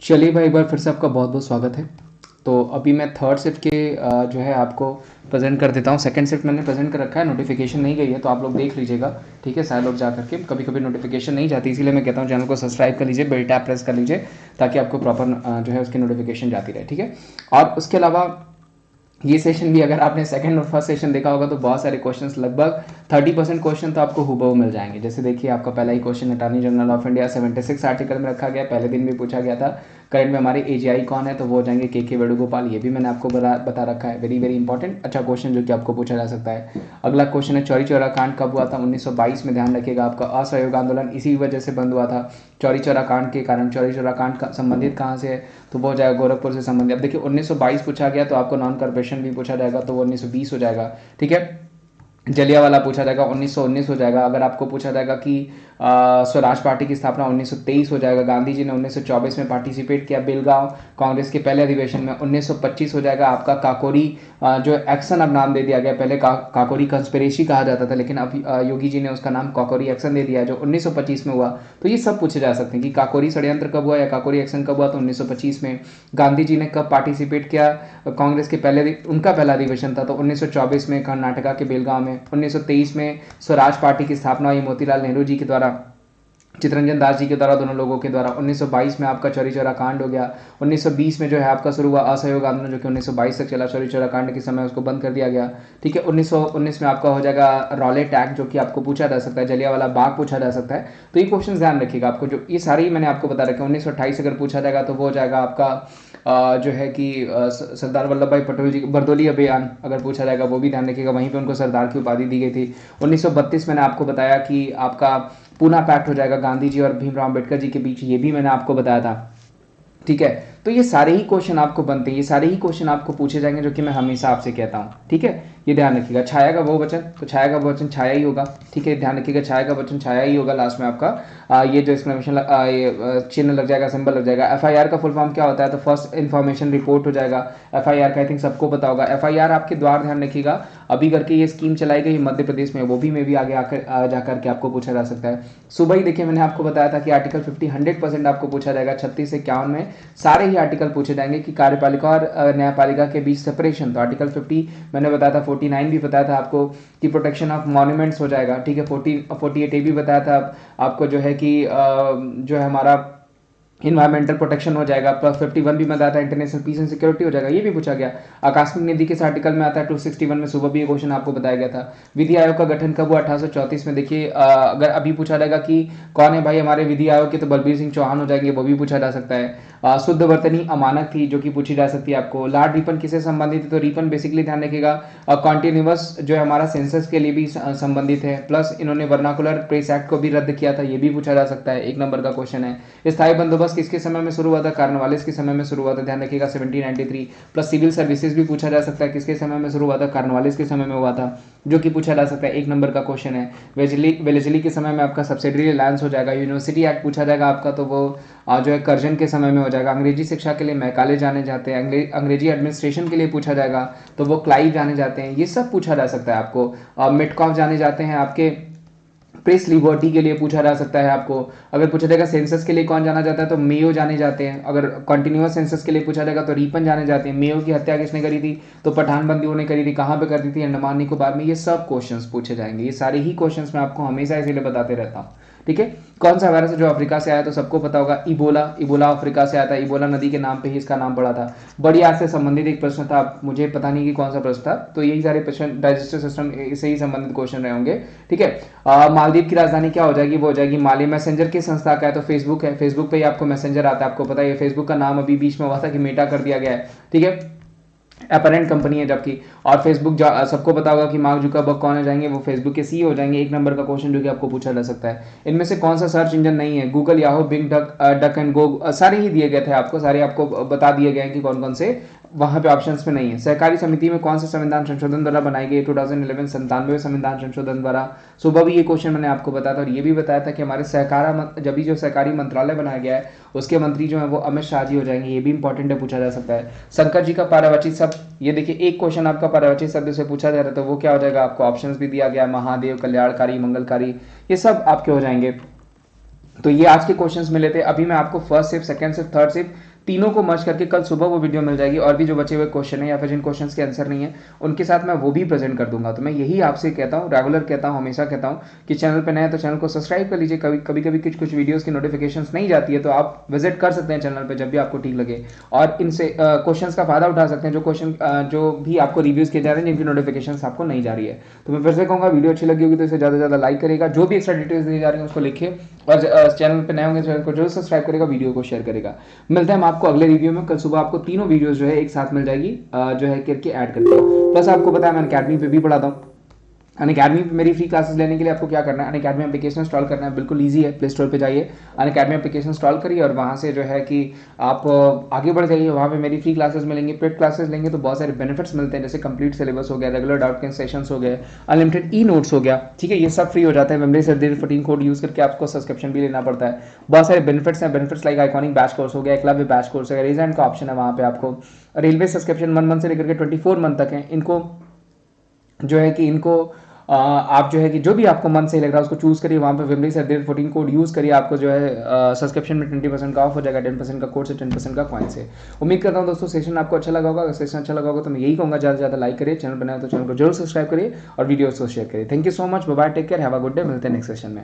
चलिए भाई, एक बार फिर से आपका बहुत बहुत स्वागत है। तो अभी मैं थर्ड शिफ्ट के जो है आपको प्रेजेंट कर देता हूँ। सेकंड शिफ्ट मैंने प्रेजेंट कर रखा है, नोटिफिकेशन नहीं गई है तो आप लोग देख लीजिएगा। ठीक है, सारे लोग जा करके, कभी कभी नोटिफिकेशन नहीं जाती, इसीलिए मैं कहता हूँ चैनल को सब्सक्राइब कर लीजिए, बेल टैप प्रेस कर लीजिए ताकि आपको प्रॉपर जो है उसकी नोटिफिकेशन जाती रहे। ठीक है, और उसके अलावा ये सेशन भी अगर आपने सेकंड और फर्स्ट सेशन देखा होगा तो बहुत सारे क्वेश्चंस, लगभग 30% क्वेश्चन तो आपको हुबहू मिल जाएंगे। जैसे देखिए, आपका पहला ही question attorney general of India 76 article में रखा गया, पहले दिन भी पूछा गया था। करंट में हमारे एजीआई कौन है, तो वो हो जाएंगे के वेणुगोपाल। ये भी मैंने आपको बता रखा है। वेरी वेरी इंपॉर्टेंट अच्छा क्वेश्चन जो कि आपको पूछा जा सकता है। अगला क्वेश्चन है, चौरी चौरा कांड कब हुआ था? 1922 में। ध्यान रखिएगा, आपका असहयोग आंदोलन इसी वजह से बंद हुआ था, चौरी चौरा कांड के कारण। चौरी चौरा कांड संबंधित कहाँ से है, तो वो हो जाएगा गोरखपुर से संबंधित। अब देखिए 1922 पूछा गया तो आपको नॉन कॉर्पोरेशन भी पूछा जाएगा तो वो 1920 हो जाएगा। ठीक है, जलियांवाला पूछा जाएगा 1919 हो जाएगा। अगर आपको पूछा जाएगा कि स्वराज पार्टी की स्थापना 1923 हो जाएगा। गांधी जी ने 1924 में पार्टिसिपेट किया बेलगांव कांग्रेस के पहले अधिवेशन में, 1925 हो जाएगा। आपका काकोरी जो एक्शन अब नाम दे दिया गया, पहले काकोरी कंस्पिरेसी कहा जाता था, लेकिन अब योगी जी ने उसका नाम काकोरी एक्शन दे दिया है, जो 1925 में हुआ। तो ये सब पूछे जा सकते हैं कि काकोरी षड्यंत्र कब हुआ या काकोरी एक्शन कब हुआ, तो 1925 में। गांधी जी ने कब पार्टिसिपेट किया कांग्रेस के पहले, उनका पहला अधिवेशन था तो 1924 में कर्नाटका के बेलगांव में। 1923 में स्वराज पार्टी की स्थापना हुई मोतीलाल नेहरू जी के द्वारा, चितरंजन दास जी के द्वारा, दोनों लोगों के द्वारा। 1922 में आपका चौरी चौरा कांड हो गया। 1920 में जो है आपका शुरू हुआ असहयोग आंदोलन, जो कि 1922 तक चला। चौरी चौरा कांड के समय उसको बंद कर दिया गया। ठीक है, 1919 में आपका हो जाएगा रॉलेट एक्ट, जो कि आपको पूछा जा सकता है। जलियांवाला बाग पूछा जा सकता है। तो ये क्वेश्चन ध्यान रखिएगा, आपको जो ये सारी मैंने आपको बता रखे। 1928 अगर पूछा जाएगा तो वो हो जाएगा आपका जो है कि सरदार वल्लभ भाई पटेल जी बरदोली अभियान अगर पूछा जाएगा, वो भी ध्यान रखिएगा, वहीं पे उनको सरदार की उपाधि दी गई थी। 1932 मैंने आपको बताया कि आपका पूना पैक्ट हो जाएगा गांधी जी और भीमराव अम्बेडकर जी के बीच, ये भी मैंने आपको बताया था। ठीक है, तो ये सारे ही क्वेश्चन आपको बनते हैं, ये सारे ही क्वेश्चन आपको पूछे जाएंगे, जो कि मैं हमेशा आपसे कहता हूँ। ठीक है, ये ध्यान रखिएगा। छाया का वो वचन, तो छाया का वचन छाया ही होगा। ठीक है, ध्यान रखिएगा, छाया का वचन छाया ही होगा। लास्ट में आपका ये जो एक्सक्लेमेशन चिन्ह लग जाएगा, सिंबल लग जाएगा। एफआईआर का फुल फॉर्म क्या होता है, तो फर्स्ट इन्फॉर्मेशन रिपोर्ट हो जाएगा। एफआईआर का आई थिंक सबको पता होगा। एफआईआर आपके द्वार, ध्यान रखिएगा, अभी करके ये स्कीम चलाई गई मध्य प्रदेश में, वो भी मे भी आगे आकर जाकर के आपको पूछा जा सकता है। सुबह ही देखिए मैंने आपको बताया था कि आर्टिकल 50 100% आपको पूछा जाएगा। 36 से 51 में सारे ही आर्टिकल पूछे जाएंगे कि कार्यपालिका और न्यायपालिका के बीच सेपरेशन, तो आर्टिकल 50 मैंने बताया था। 49 भी बताया था आपको कि प्रोटेक्शन ऑफ मॉन्यूमेंट्स हो जाएगा। ठीक है, 48 भी बताया था आपको, जो है कि जो है हमारा इन्वायरमेंटल प्रोटेक्शन हो जाएगा। प्लस 51 भी बताया था इंटरनेशनल पीस एंड सिक्योरिटी हो जाएगा, ये भी पूछा गया। आकस्मिक निधि किस आर्टिकल में आता है? 261 में। सुबह भी ये क्वेश्चन आपको बताया गया था। विधि आयोग का गठन कब हुआ? 1834 में। देखिए अगर अभी पूछा जाएगा कि कौन है भाई हमारे विधि आयोग के, तो बलबीर सिंह चौहान हो जाएंगे, वो भी पूछा जा सकता है। शुद्ध वर्तनी अमानक थी, जो कि पूछी जा सकती है आपको। लार्ड रिपन किससे संबंधित है? तो रिपन बेसिकली ध्यान रखिएगा कॉन्टिन्यूअस जो है हमारा सेंसस के लिए भी संबंधित है। प्लस इन्होंने वर्नाकुलर प्रेस एक्ट को भी रद्द किया था, ये भी पूछा जा सकता है, 1 नंबर का क्वेश्चन है। स्थायी बंदोबस्त किसके समय में शुरू हुआ था? कार्नवालिस के समय में शुरू हुआ था, ध्यान रखिएगा 1793। प्लस सिविल सर्विसेज भी पूछा जा सकता है, किसके समय में शुरू हुआ था? कार्नवालिस के समय में हुआ था, जो कि पूछा जा सकता है, 1 नंबर का क्वेश्चन है। वेलेजली के समय में आपका सब्सिडरी अलायंस हो जाएगा। यूनिवर्सिटी एक्ट पूछा जाएगा आपका, तो वो जो है कर्जन के समय में हो जाएगा। अंग्रेजी शिक्षा के लिए मैकाले जाने जाते हैं। अंग्रेजी एडमिनिस्ट्रेशन के लिए पूछा जाएगा तो वो क्लाइव जाने जाते हैं। ये सब पूछा जा सकता है आपको। मिटकॉफ जाने जाते हैं आपके प्रेस लिबर्टी के लिए पूछा जा सकता है आपको। अगर पूछा जाएगा सेंसस के लिए कौन जाना जाता है, तो मेयो जाने जाते हैं। अगर कॉन्टिन्यूअस सेंसस के लिए पूछा जाएगा तो रीपन जाने जाते हैं। मेयो की हत्या किसने करी थी? तो पठान बंदियों ने करी थी। कहाँ पे करती थी? अंडमान निकोबार में। ये सब क्वेश्चंस पूछे जाएंगे, ये सारे ही क्वेश्चंस मैं आपको हमेशा इसीलिए बताते रहता हूँ। ठीक है, कौन सा वायरस है जो अफ्रीका से आया? तो सबको पता होगा, इबोला। इबोला अफ्रीका से आया था, इबोला नदी के नाम पे ही इसका नाम पड़ा था। बड़ी आग से संबंधित एक प्रश्न था, मुझे पता नहीं कि कौन सा प्रश्न था। तो यही सारे प्रश्न डाइजेस्टिव सिस्टम से ही संबंधित क्वेश्चन रहे होंगे। ठीक है, मालदीव की राजधानी क्या हो जाएगी? वो हो जाएगी माली। मैसेंजर किस संस्था का है? तो फेसबुक है। फेसबुक पे ही आपको मैसेंजर आता है, आपको पता है। फेसबुक का नाम अभी बीच में हुआ था कि मेटा कर दिया गया है। ठीक है, अपरेंट कंपनी है जबकि। और फेसबुक सबको पता होगा कि मार्क जुकरबर्ग कौन हो जाएंगे? वो फेसबुक के सीईओ हो जाएंगे। 1 नंबर का क्वेश्चन जो कि आपको पूछा जा सकता है। इनमें से कौन सा सर्च इंजन नहीं है? Google, Yahoo, Bing, Duck and Go, सारे ही दिए गए थे आपको, सारे आपको बता दिए गए हैं कि कौन कौन से वहां पे ऑप्शंस में नहीं है। सहकारी समिति में कौन सा संविधान संशोधन द्वारा बनाई गई? 2011 97वें संविधान संशोधन द्वारा। सुबह भी ये क्वेश्चन मैंने आपको बताया था, और ये भी बताया था कि हमारे जब भी जो सहकारी मंत्रालय बनाया गया है उसके मंत्री जो है वो अमित शाह जी हो जाएंगे। ये भी इंपॉर्टेंट है, पूछा जा सकता है। शंकर जी का पर्यायवाची शब्द, ये देखिए एक क्वेश्चन आपका पर्यायवाची शब्द से पूछा जा रहा है, तो वो क्या हो जाएगा? आपको ऑप्शंस भी दिया गया, महादेव, कल्याणकारी, मंगलकारी, ये सब आपके हो जाएंगे। तो ये आज के क्वेश्चंस मिले थे। अभी मैं आपको first shift, second shift, third shift तीनों को मर्ज करके कल सुबह वो वीडियो मिल जाएगी, और भी जो बचे हुए क्वेश्चन है या फिर जिन क्वेश्चन के आंसर नहीं है उनके साथ मैं वो भी प्रेजेंट कर दूंगा। तो मैं यही आपसे कहता हूँ, रेगुलर कहता हूँ, हमेशा कहता हूँ कि चैनल पर नया है तो चैनल को सब्सक्राइब कर लीजिए। कभी कभी कुछ वीडियोज़ की नोटिफिकेशन नहीं जाती है तो आप विजिट कर सकते हैं चैनल पर जब भी आपको ठीक लगे, और इनसे क्वेश्चन का फायदा उठा सकते हैं, जो क्वेश्चन जो भी आपको रिव्यूज़ किए जा रहे हैं जिनकी नोटिफिकेशन आपको नहीं जा रही है। तो मैं फिर से कहूँगा, वीडियो अच्छी लगी होगी तो इसे ज़्यादा से ज़्यादा लाइक करेगा, जो भी एक्स्ट्रा डिटेल्स दी जा रही है उसको लिखिए, और चैनल पर नए होंगे चैनल को जरूर सब्सक्राइब करेगा, वीडियो को शेयर करेगा। मिलते हैं हम आपको अगले रिव्यू में। कल सुबह आपको तीनों वीडियोस जो है एक साथ मिल जाएगी, जो है करके ऐड करके। प्लस आपको पता है मैं अनअकैडमी पे भी पढ़ाता हूँ। अनअकैडमी पे मेरी फ्री क्लासेस लेने के लिए आपको क्या करना है, अनअकैडमी एप्लीकेशन इंस्टॉल करना है, बिल्कुल ईजी है। प्ले स्टोर पे जाइए, अनअकैडमी एप्लीकेशन इंस्टॉल करिए और वहाँ से जो है कि आप आगे बढ़ जाइए। वहाँ पे मेरी फ्री क्लासेस मिलेंगी। पेड क्लासेस लेंगे तो बहुत सारे बेनिफिट्स मिलते हैं, जैसे कंप्लीट सिलेबस हो गया, रेगुलर डाउट के सेशंस हो गए, अनलिमिटेड ई नोट्स हो गया, ठीक है, ये सब फ्री हो जाता है। मेमोरी सर्दिर 14 कोड यूज़ करके आपको सब्सक्रिप्शन भी लेना पड़ता है। बहुत सारे बेनिफिट्स हैं, benefits like iconic batch course हो गया, एकलव्य बैच कोर्स हो गया, रेजेंट का ऑप्शन है वहाँ पे आपको, रेलवे सब्सक्रिप्शन 1 मंथ से लेकर के 24 मंथ तक है। इनको जो है कि इनको आप जो है कि जो भी आपको मन सही लग रहा है उसको चूज़ करिए। वहाँ पे विमली से 14 कोड यूज़ करिए, आपको जो है सब्सक्रिप्शन में 20% का ऑफ हो जाएगा, 10% का कोड से 10% का कॉइन से। उम्मीद करता हूँ दोस्तों सेशन आपको अच्छा लगा होगा। अगर सेशन अच्छा लगा होगा तो मैं यही कहूँगा, ज़्यादा से ज़्यादा लाइक करिए, चैनल बनाए तो चैनल को जरूर सब्सक्राइब करिए और वीडियोज़ को शेयर करिए। Thank you so much, bye bye, take care, have a good day. मिलते हैं नेक्स्ट सेशन में।